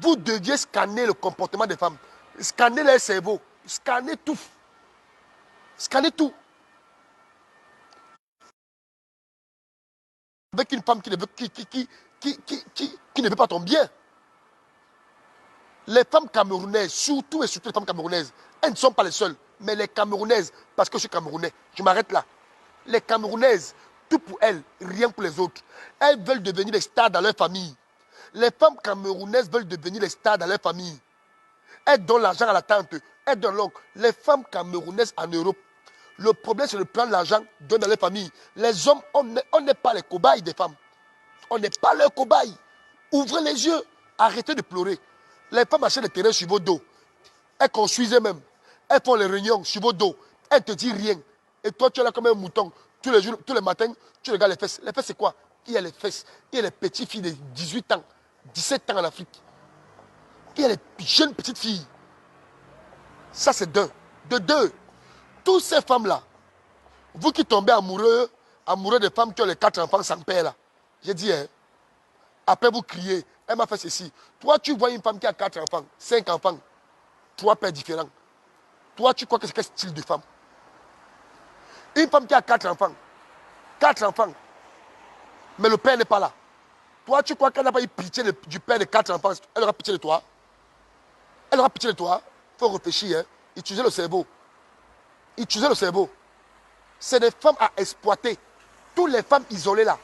Vous deviez scanner le comportement des femmes. Scanner leur cerveau. Scanner tout. Scanner tout. Avec une femme qui ne veut pas ton bien. Les femmes camerounaises, surtout et surtout les femmes camerounaises, elles ne sont pas les seules. Mais les camerounaises, parce que je suis camerounais, je m'arrête là. Les camerounaises, tout pour elles, rien pour les autres. Elles veulent devenir des stars dans leur famille. Les femmes camerounaises veulent devenir des stars dans leur famille. Elles donnent l'argent à la tante, elles donnent l'oncle. Les femmes camerounaises en Europe, le problème c'est de prendre l'argent, donner dans leur famille. Les hommes, on n'est pas les cobayes des femmes. On n'est pas leurs cobayes. Ouvrez les yeux, arrêtez de pleurer. Les femmes achètent des terrains sur vos dos. Elles construisent elles-mêmes. Elles font les réunions sur vos dos. Elles ne te disent rien. Et toi, tu es là comme un mouton. Tous les jours, tous les matins, tu regardes les fesses. Les fesses, c'est quoi? Il y a les fesses. Il y a les petites filles de 18 ans, 17 ans en Afrique. Il y a les jeunes petites filles. Ça, c'est d'un. De deux. Toutes ces femmes-là, vous qui tombez amoureux des femmes qui ont les 4 enfants sans père, là. J'ai dit, hein, après vous criez, elle m'a fait ceci. Toi, tu vois une femme qui a 4 enfants, 5 enfants, 3 pères différents. Toi, tu crois que c'est quel style de femme? Une femme qui a 4 enfants, mais le père n'est pas là. Toi, tu crois qu'elle n'a pas eu pitié du père de 4 enfants? Elle aura pitié de toi. Elle aura pitié de toi. Il faut réfléchir, hein. Utiliser le cerveau. Utiliser le cerveau. C'est des femmes à exploiter. Toutes les femmes isolées là,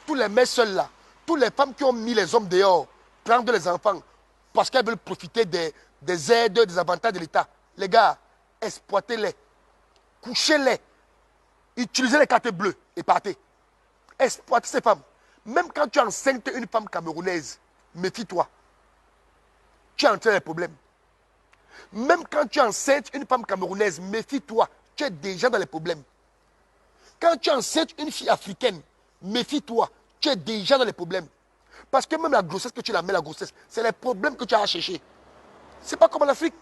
toutes les mères seules là, toutes les femmes qui ont mis les hommes dehors, prendre les enfants, parce qu'elles veulent profiter des aides, des avantages de l'État. Les gars, exploitez-les. Couchez-les. Utilisez les cartes bleues et partez. Exploitez ces femmes. Même quand tu enceintes une femme camerounaise, méfie-toi. Tu es en train de problèmes. Même quand tu enceintes une femme camerounaise, méfie-toi. Tu es déjà dans les problèmes. Quand tu enceintes une fille africaine, méfie-toi. Tu es déjà dans les problèmes. Parce que même la grossesse que tu la mets, la grossesse, c'est les problèmes que tu as à chercher. Ce n'est pas comme en Afrique.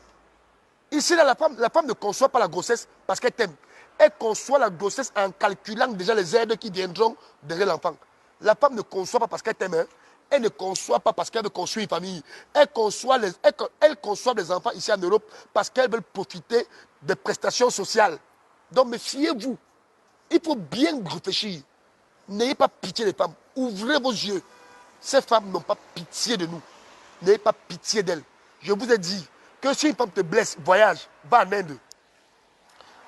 Ici, là, la femme ne conçoit pas la grossesse parce qu'elle t'aime. Elle conçoit la grossesse en calculant déjà les aides qui viendront derrière l'enfant. La femme ne conçoit pas parce qu'elle t'aime. Hein. Elle ne conçoit pas parce qu'elle veut construire une famille. Elle conçoit des enfants ici en Europe parce qu'elle veut profiter des prestations sociales. Donc, méfiez-vous. Il faut bien réfléchir. N'ayez pas pitié des femmes. Ouvrez vos yeux. Ces femmes n'ont pas pitié de nous. N'ayez pas pitié d'elles. Je vous ai dit que si une femme te blesse, voyage, va en Inde.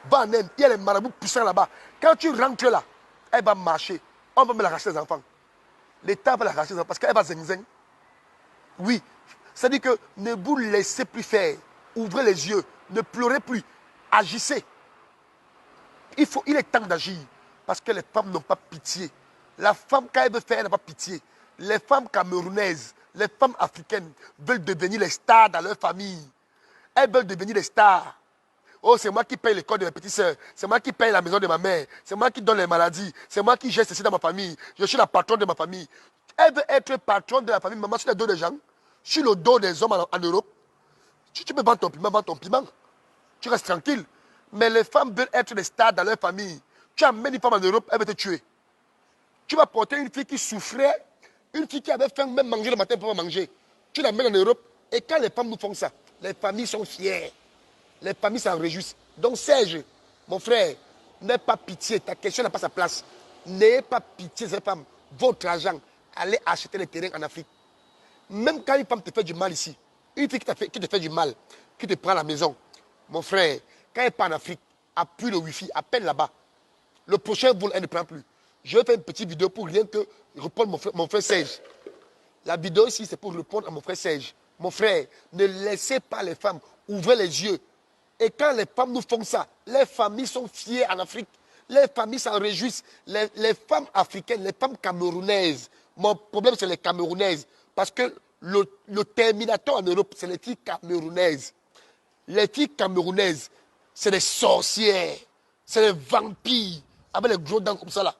Va en Inde. Il y a les marabouts puissants là-bas. Quand tu rentres là, elle va marcher. On va me l'arracher les enfants. L'État va l'arracher les enfants parce qu'elle va zing-zing. Oui. C'est-à-dire que ne vous laissez plus faire. Ouvrez les yeux. Ne pleurez plus. Agissez. Il est temps d'agir. Parce que les femmes n'ont pas pitié. La femme, quand elle veut faire, elle n'a pas pitié. Les femmes camerounaises, les femmes africaines veulent devenir les stars dans leur famille. Elles veulent devenir les stars. Oh, c'est moi qui paye l'école de mes petites soeurs. C'est moi qui paye la maison de ma mère. C'est moi qui donne les maladies. C'est moi qui gère ceci dans ma famille. Je suis la patronne de ma famille. Elle veut être patronne de la famille. Maman, sur le dos des gens, sur le dos des hommes en Europe. Tu peux vendre ton piment. Tu restes tranquille. Mais les femmes veulent être des stars dans leur famille. Tu amènes une femme en Europe, elle va te tuer. Tu vas porter une fille qui souffrait, une fille qui avait faim, même manger le matin pour manger. Tu l'amènes en Europe, et quand les femmes nous font ça, les familles sont fières. Les familles s'en réjouissent. Donc Serge, mon frère, n'aie pas pitié, ta question n'a pas sa place. N'ayez pas pitié de ces femmes. Votre argent, allez acheter les terrains en Afrique. Même quand une femme te fait du mal ici, une fille qui te fait du mal, qui te prend à la maison, mon frère, quand elle part en Afrique, appuie le wifi, appelle là-bas. Le prochain vol, elle ne prend plus. Je vais faire une petite vidéo pour rien que répondre mon frère Serge. La vidéo ici, c'est pour répondre à mon frère Serge. Mon frère, ne laissez pas les femmes, ouvrez les yeux. Et quand les femmes nous font ça, les familles sont fières en Afrique. Les familles s'en réjouissent. Les femmes africaines, les femmes camerounaises. Mon problème, c'est les camerounaises. Parce que le terminateur en Europe, c'est les filles camerounaises. Les filles camerounaises, c'est des sorcières. C'est des vampires. Avec les gros dents comme ça là.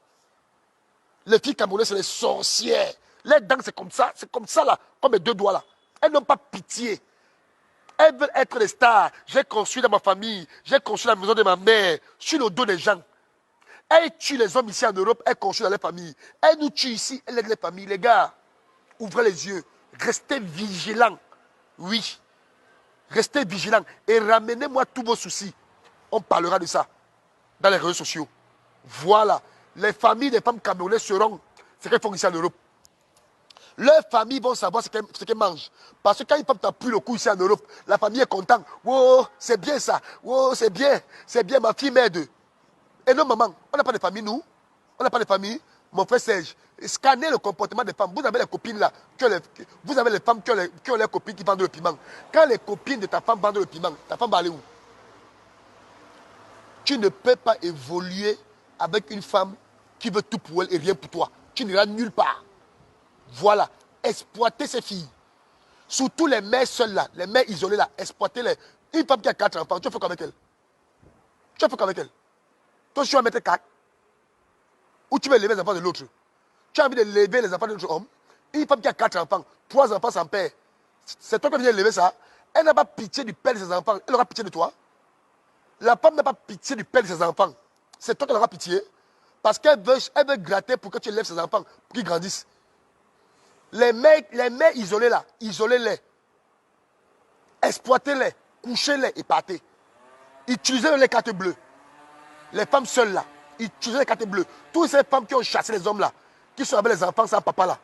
Les filles camerounaises, c'est des sorcières. Les dents, c'est comme ça là, comme mes 2 doigts là. Elles n'ont pas pitié. Elles veulent être des stars. J'ai construit dans ma famille, j'ai construit la maison de ma mère, sur le dos des gens. Elles tuent les hommes ici en Europe, elles construisent dans les familles. Elles nous tuent ici, elles aident les familles. Les gars, ouvrez les yeux, restez vigilants. Oui. Restez vigilants et ramenez-moi tous vos soucis. On parlera de ça dans les réseaux sociaux. Voilà. Les familles des femmes camerounaises seront ce qu'elles font ici en Europe. Leurs familles vont savoir ce qu'elles mangent. Parce que quand une femme t'a pris le coup ici en Europe, la famille est contente. Oh, c'est bien ça. Oh, c'est bien. C'est bien, ma fille m'aide. Et non, maman, on n'a pas de famille, nous. On n'a pas de famille. Mon frère Serge, scannez le comportement des femmes. Vous avez les copines là. Vous avez les femmes qui ont les copines qui vendent le piment. Quand les copines de ta femme vendent le piment, ta femme va aller où? Tu ne peux pas évoluer avec une femme qui veut tout pour elle et rien pour toi. Tu n'iras nulle part. Voilà. Exploitez ces filles. Surtout les mères seules là, les mères isolées là, exploitez-les. Une femme qui a 4 enfants, tu fais qu'avec elle. Tu fais qu'avec elle. Toi, tu vas mettre 4. Ou tu veux élever les enfants de l'autre. Tu as envie d'élever les enfants de l'autre homme. Une femme qui a 4 enfants, 3 enfants sans père. C'est toi qui viens élever ça. Elle n'a pas pitié du père de ses enfants. Elle aura pitié de toi. La femme n'a pas pitié du père de ses enfants. C'est toi qui aura pitié. Parce qu'elle veut gratter pour que tu élèves ses enfants, pour qu'ils grandissent. Les mères isolées là, isolez-les. Exploitez-les. Couchez-les et partez. Utilisez les cartes bleues. Les femmes seules là, utilisez les cartes bleues. Toutes ces femmes qui ont chassé les hommes là, qui sont avec les enfants sans papa là.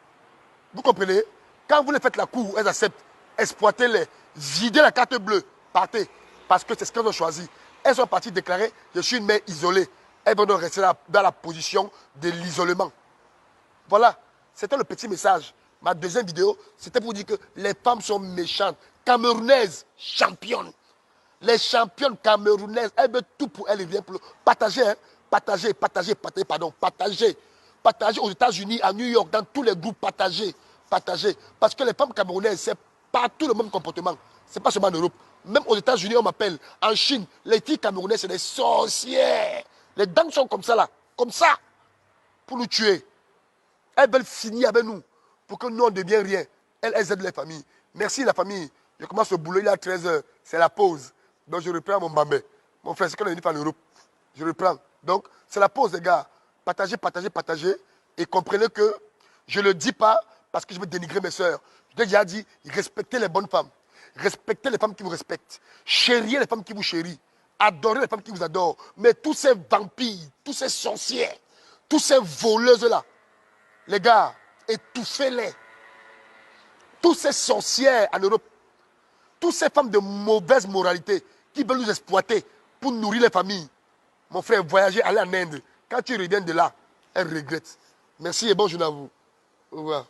Vous comprenez? Quand vous les faites la cour, elles acceptent. Exploitez-les. Videz la carte bleue. Partez. Parce que c'est ce qu'elles ont choisi. Elles sont parties déclarer, je suis une mère isolée. Elles vont donc rester dans la position de l'isolement. Voilà. C'était le petit message. Ma deuxième vidéo, c'était pour dire que les femmes sont méchantes. Camerounaises, championnes. Les championnes camerounaises, elles veulent tout pour elles et rien pour eux. Partagez, hein. Partagez, pardon. Partagez. Partagez aux États-Unis, à New York, dans tous les groupes, partagez. Partagez. Parce que les femmes camerounaises, c'est partout le même comportement. Ce n'est pas seulement en Europe. Même aux États-Unis, on m'appelle. En Chine, les filles camerounaises, c'est des sorcières. Les dents sont comme ça, là. Comme ça. Pour nous tuer. Elles veulent finir avec nous. Pour que nous, on ne devienne rien. Elles aident les familles. Merci, la famille. Je commence le boulot, il est à 13h. C'est la pause. Donc, je reprends mon bambé. Mon frère, c'est qu'on est venu faire en Europe. Je reprends. Donc, c'est la pause, les gars. Partagez, partagez, partagez. Et comprenez que je ne le dis pas parce que je veux dénigrer mes soeurs. Je l'ai déjà dit, respectez les bonnes femmes. Respectez les femmes qui vous respectent. Chériez les femmes qui vous chérissent. Adorez les femmes qui vous adorent. Mais tous ces vampires, tous ces sorcières, tous ces voleuses-là, les gars, étouffez-les. Tous ces sorcières en Europe, toutes ces femmes de mauvaise moralité qui veulent nous exploiter pour nourrir les familles. Mon frère, voyager, aller en Inde. Quand tu reviens de là, elle regrette. Merci et bonne journée à vous. Au revoir.